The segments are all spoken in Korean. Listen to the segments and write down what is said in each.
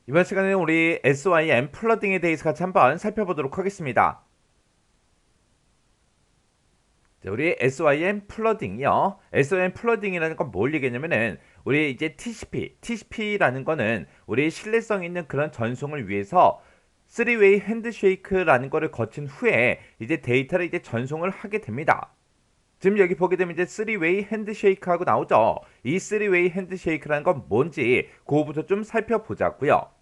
이번 시간에는 우리 SYM 플러딩에 대해서 같이 한번 살펴보도록 하겠습니다. 자, 우리 SYM 플러딩이요. SYM 플러딩이라는 건 뭘 얘기냐면은 우리 이제 TCP라는 거는 우리 신뢰성 있는 그런 전송을 위해서 3웨이 핸드쉐이크라는 거를 거친 후에 이제 데이터를 이제 전송을 하게 됩니다. 지금 여기 보게 되면 이제 3웨이 핸드쉐이크하고 나오죠. 이 3웨이 핸드쉐이크라는 건 뭔지 그거부터 좀 살펴보자고요.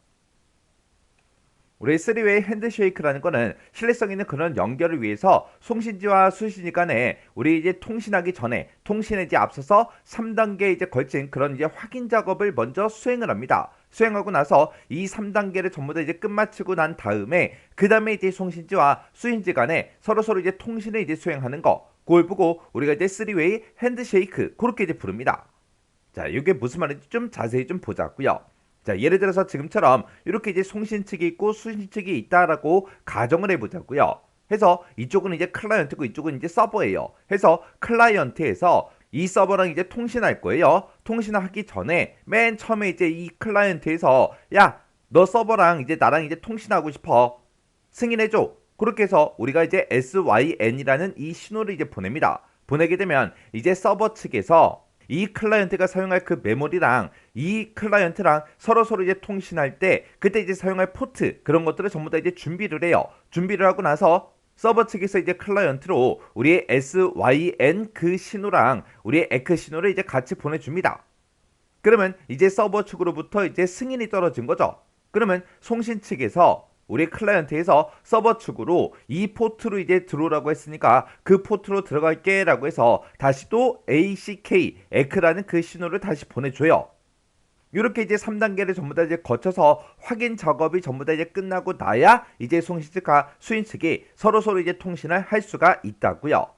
우리 3웨이 핸드쉐이크라는 거는 신뢰성 있는 그런 연결을 위해서 송신지와 수신지 간에 우리 이제 통신하기 전에 통신에 이제 앞서서 3단계에 이제 걸친 그런 이제 확인 작업을 먼저 수행을 합니다. 수행하고 나서 이 3단계를 전부 다 이제 끝마치고 난 다음에 그 다음에 이제 송신지와 수신지 간에 서로 이제 통신을 이제 수행하는 거. 그걸 보고 우리가 이제 3웨이 핸드쉐이크 그렇게 이제 부릅니다. 자, 이게 무슨 말인지 좀 자세히 좀 보자고요. 자, 예를 들어서 지금처럼 이렇게 이제 송신 측이 있고 수신 측이 있다라고 가정을 해보자고요. 해서 이쪽은 이제 클라이언트고 이쪽은 이제 서버예요. 해서 클라이언트에서 이 서버랑 이제 통신할 거예요. 통신하기 전에 맨 처음에 이제 이 클라이언트에서 야, 너 서버랑 이제 나랑 이제 통신하고 싶어. 승인해줘. 그렇게 해서 우리가 이제 SYN이라는 이 신호를 이제 보냅니다. 보내게 되면 이제 서버 측에서 이 클라이언트가 사용할 그 메모리랑 이 클라이언트랑 서로 이제 통신할 때 그때 이제 사용할 포트 그런 것들을 전부 다 이제 준비를 해요. 준비를 하고 나서 서버 측에서 이제 클라이언트로 우리의 SYN 그 신호랑 우리의 에크 신호를 이제 같이 보내줍니다. 그러면 이제 서버 측으로부터 이제 승인이 떨어진 거죠. 그러면 송신 측에서 우리 클라이언트에서 서버 측으로 이 포트로 이제 들어오라고 했으니까 그 포트로 들어갈게 라고 해서 다시 또 ACK, 에크라는 그 신호를 다시 보내줘요. 이렇게 이제 3단계를 전부 다 이제 거쳐서 확인 작업이 전부 다 이제 끝나고 나야 이제 송신 측과 수인 측이 서로 이제 통신을 할 수가 있다고요.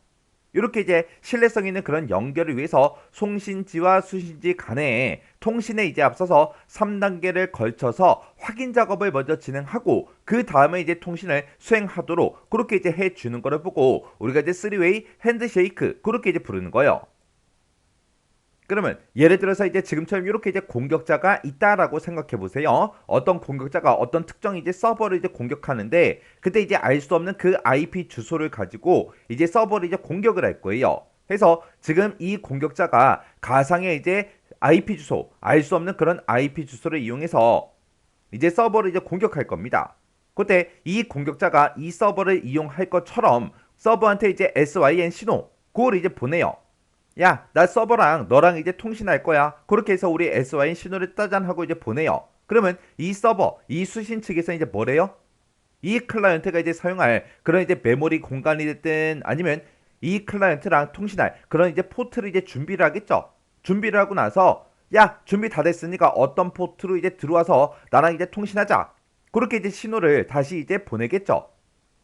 이렇게 이제 신뢰성 있는 그런 연결을 위해서 송신지와 수신지 간에 통신에 이제 앞서서 3단계를 걸쳐서 확인 작업을 먼저 진행하고 그 다음에 이제 통신을 수행하도록 그렇게 이제 해주는 거를 보고 우리가 이제 3웨이 핸드쉐이크 그렇게 이제 부르는 거예요. 그러면 예를 들어서 이제 지금처럼 이렇게 이제 공격자가 있다라고 생각해 보세요. 어떤 공격자가 어떤 특정 이제 서버를 이제 공격하는데 그때 이제 알 수 없는 그 IP 주소를 가지고 이제 서버를 이제 공격을 할 거예요. 해서 지금 이 공격자가 가상의 이제 IP 주소, 알 수 없는 그런 IP 주소를 이용해서 이제 서버를 이제 공격할 겁니다. 그때 이 공격자가 이 서버를 이용할 것처럼 서버한테 이제 SYN 신호 그걸 이제 보내요. 야, 나 서버랑 너랑 이제 통신할 거야. 그렇게 해서 우리 SYN 신호를 따잔 하고 이제 보내요. 그러면 이 서버, 이 수신 측에서 이제 뭐래요? 이 클라이언트가 이제 사용할 그런 이제 메모리 공간이 됐든 아니면 이 클라이언트랑 통신할 그런 이제 포트를 이제 준비를 하겠죠. 준비를 하고 나서 야, 준비 다 됐으니까 어떤 포트로 이제 들어와서 나랑 이제 통신하자. 그렇게 이제 신호를 다시 이제 보내겠죠.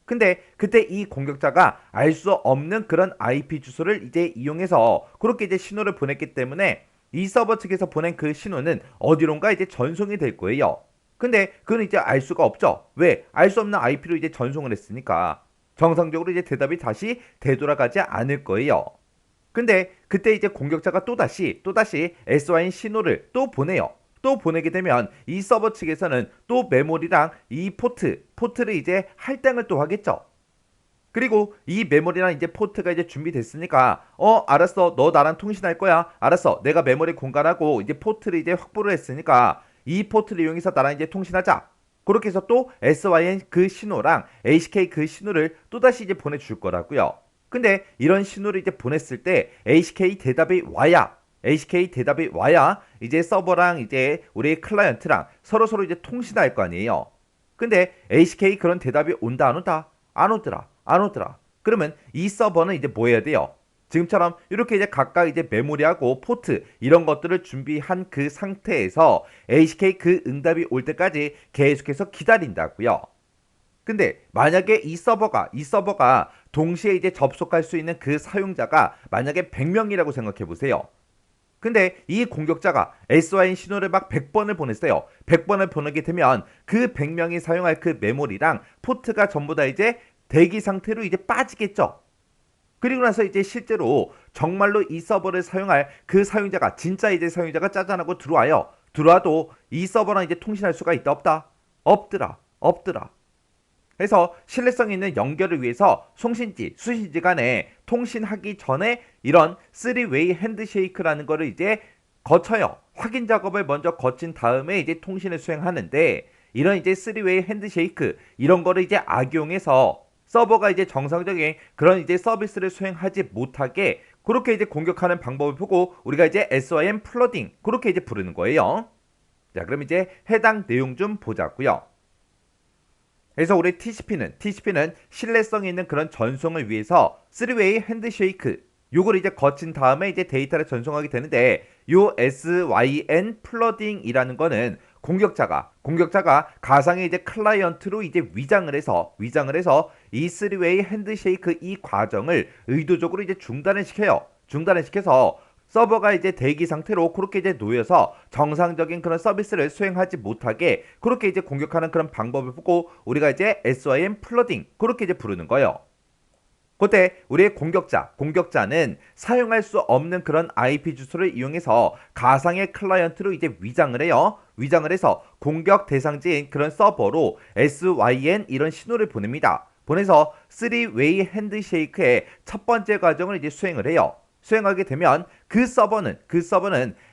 근데 그때 이 공격자가 알 수 없는 그런 IP 주소를 이제 이용해서 그렇게 이제 신호를 보냈기 때문에 이 서버 측에서 보낸 그 신호는 어디론가 이제 전송이 될 거예요. 근데 그건 이제 알 수가 없죠. 왜? 알 수 없는 IP로 이제 전송을 했으니까 정상적으로 이제 대답이 다시 되돌아가지 않을 거예요. 근데 그때 이제 공격자가 또다시 SYN 신호를 또 보내요. 또 보내게 되면 이 서버 측에서는 또 메모리랑 이 포트를 이제 할당을 또 하겠죠. 그리고 이 메모리랑 이제 포트가 이제 준비됐으니까 알았어, 너 나랑 통신할 거야. 알았어, 내가 메모리 공간하고 이제 포트를 이제 확보를 했으니까 이 포트를 이용해서 나랑 이제 통신하자. 그렇게 해서 또 SYN 그 신호랑 HK 그 신호를 또다시 이제 보내줄 거라고요. 근데 이런 신호를 이제 보냈을 때 HK 대답이 와야 이제 서버랑 이제 우리 클라이언트랑 서로 이제 통신할 거 아니에요. 근데 HK 그런 대답이 온다 안 온다? 안 오더라. 안 오더라. 그러면 이 서버는 이제 뭐 해야 돼요? 지금처럼 이렇게 이제 각각 이제 메모리하고 포트 이런 것들을 준비한 그 상태에서 HK 그 응답이 올 때까지 계속해서 기다린다고요. 근데 만약에 이 서버가 동시에 이제 접속할 수 있는 그 사용자가 만약에 100명이라고 생각해 보세요. 근데 이 공격자가 SYN 신호를 막 100번을 보냈어요. 100번을 보내게 되면 그 100명이 사용할 그 메모리랑 포트가 전부 다 이제 대기 상태로 이제 빠지겠죠. 그리고 나서 이제 실제로 정말로 이 서버를 사용할 그 사용자가 진짜 이제 사용자가 짜잔하고 들어와요. 들어와도 이 서버랑 이제 통신할 수가 있다 없다? 없더라. 없더라. 그래서 신뢰성 있는 연결을 위해서 송신지, 수신지 간에 통신하기 전에 이런 3웨이 핸드쉐이크라는 거를 이제 거쳐요. 확인 작업을 먼저 거친 다음에 이제 통신을 수행하는데, 이런 이제 3웨이 핸드쉐이크 이런 거를 이제 악용해서 서버가 이제 정상적인 그런 이제 서비스를 수행하지 못하게 그렇게 이제 공격하는 방법을 보고 우리가 이제 SYN 플러딩 그렇게 이제 부르는 거예요. 자, 그럼 이제 해당 내용 좀 보자고요. 그래서 우리 TCP는 신뢰성 있는 그런 전송을 위해서 3웨이 핸드쉐이크 요걸 이제 거친 다음에 이제 데이터를 전송하게 되는데, 요 SYN 플러딩이라는 거는 공격자가 가상의 이제 클라이언트로 이제 위장을 해서 이 3웨이 핸드쉐이크 이 과정을 의도적으로 이제 중단을 시켜서 서버가 이제 대기 상태로 그렇게 이제 놓여서 정상적인 그런 서비스를 수행하지 못하게 그렇게 이제 공격하는 그런 방법을 보고 우리가 이제 SYN 플러딩 그렇게 이제 부르는 거예요. 그때 우리의 공격자는 사용할 수 없는 그런 IP 주소를 이용해서 가상의 클라이언트로 이제 위장을 해서 공격 대상지인 그런 서버로 SYN 이런 신호를 보냅니다. 보내서 3웨이 핸드쉐이크의 첫 번째 과정을 이제 수행하게 되면 그 서버는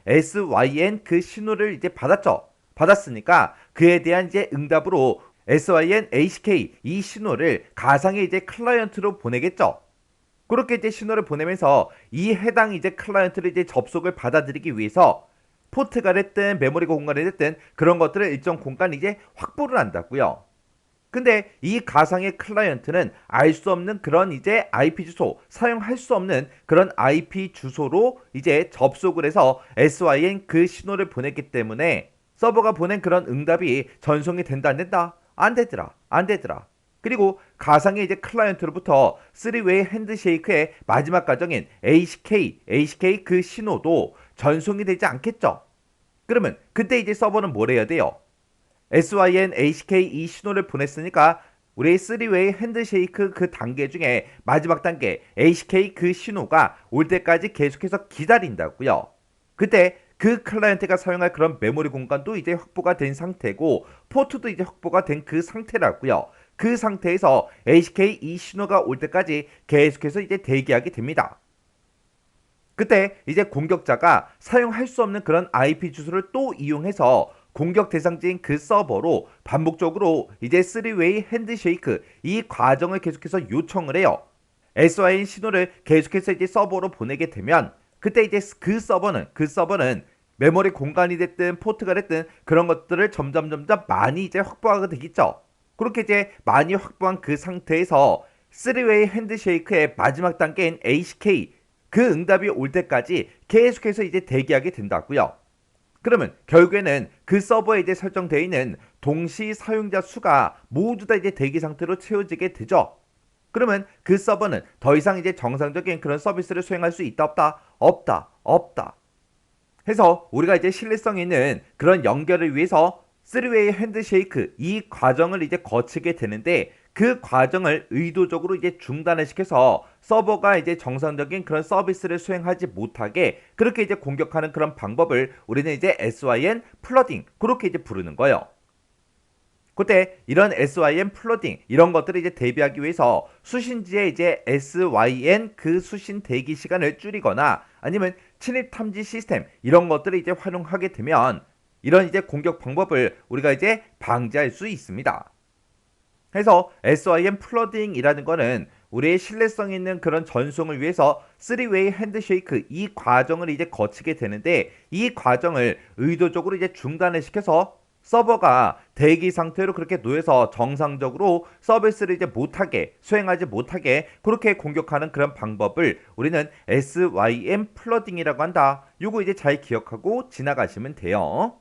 SYN 그 신호를 이제 받았으니까 그에 대한 이제 응답으로 SYN HK 이 신호를 가상의 이제 클라이언트로 보내겠죠. 그렇게 이제 신호를 보내면서 이 해당 이제 클라이언트를 이제 접속을 받아들이기 위해서 포트가 됐든 메모리 공간이 됐든 그런 것들을 일정 공간 이제 확보를 한다고요. 근데 이 가상의 클라이언트는 알 수 없는 그런 이제 IP 주소, 사용할 수 없는 그런 IP 주소로 이제 접속을 해서 SYN 그 신호를 보냈기 때문에 서버가 보낸 그런 응답이 전송이 된다 안 된다? 안 되더라. 그리고 가상의 이제 클라이언트로부터 3웨이 핸드쉐이크의 마지막 과정인 HK 그 신호도 전송이 되지 않겠죠. 그러면 그때 이제 서버는 뭘 해야 돼요? SYN HK 이 신호를 보냈으니까 우리 3웨이 핸드쉐이크 그 단계 중에 마지막 단계 HK 그 신호가 올 때까지 계속해서 기다린다고요. 그때 그 클라이언트가 사용할 그런 메모리 공간도 이제 확보가 된 상태고 포트도 이제 확보가 된 그 상태라고요. 그 상태에서 HK 이 신호가 올 때까지 계속해서 이제 대기하게 됩니다. 그때 이제 공격자가 사용할 수 없는 그런 IP 주소를 또 이용해서 공격 대상지인 그 서버로 반복적으로 이제 3웨이 핸드쉐이크 이 과정을 계속해서 요청을 해요. SYN 신호를 계속해서 이제 서버로 보내게 되면 그때 이제 그 서버는 메모리 공간이 됐든 포트가 됐든 그런 것들을 점점 많이 이제 확보하게 되겠죠. 그렇게 이제 많이 확보한 그 상태에서 3웨이 핸드쉐이크의 마지막 단계인 HK 그 응답이 올 때까지 계속해서 이제 대기하게 된다고요. 그러면 결국에는 그 서버에 이제 설정되어 있는 동시 사용자 수가 모두 다 이제 대기 상태로 채워지게 되죠. 그러면 그 서버는 더 이상 이제 정상적인 그런 서비스를 수행할 수 있다 없다. 해서 우리가 이제 신뢰성 있는 그런 연결을 위해서 3웨이 핸드쉐이크 이 과정을 이제 거치게 되는데, 그 과정을 의도적으로 이제 중단을 시켜서 서버가 이제 정상적인 그런 서비스를 수행하지 못하게 그렇게 이제 공격하는 그런 방법을 우리는 이제 SYN 플러딩 그렇게 이제 부르는 거예요. 그때 이런 SYN 플러딩 이런 것들을 이제 대비하기 위해서 수신지에 이제 SYN 그 수신 대기 시간을 줄이거나 아니면 침입 탐지 시스템 이런 것들을 이제 활용하게 되면 이런 이제 공격 방법을 우리가 이제 방지할 수 있습니다. 그래서 SYN 플러딩이라는 거는 우리의 신뢰성 있는 그런 전송을 위해서 3웨이 핸드쉐이크 이 과정을 이제 거치게 되는데, 이 과정을 의도적으로 이제 중단을 시켜서 서버가 대기 상태로 그렇게 놓여서 정상적으로 서비스를 이제 수행하지 못하게 그렇게 공격하는 그런 방법을 우리는 SYN 플러딩이라고 한다. 요거 이제 잘 기억하고 지나가시면 돼요.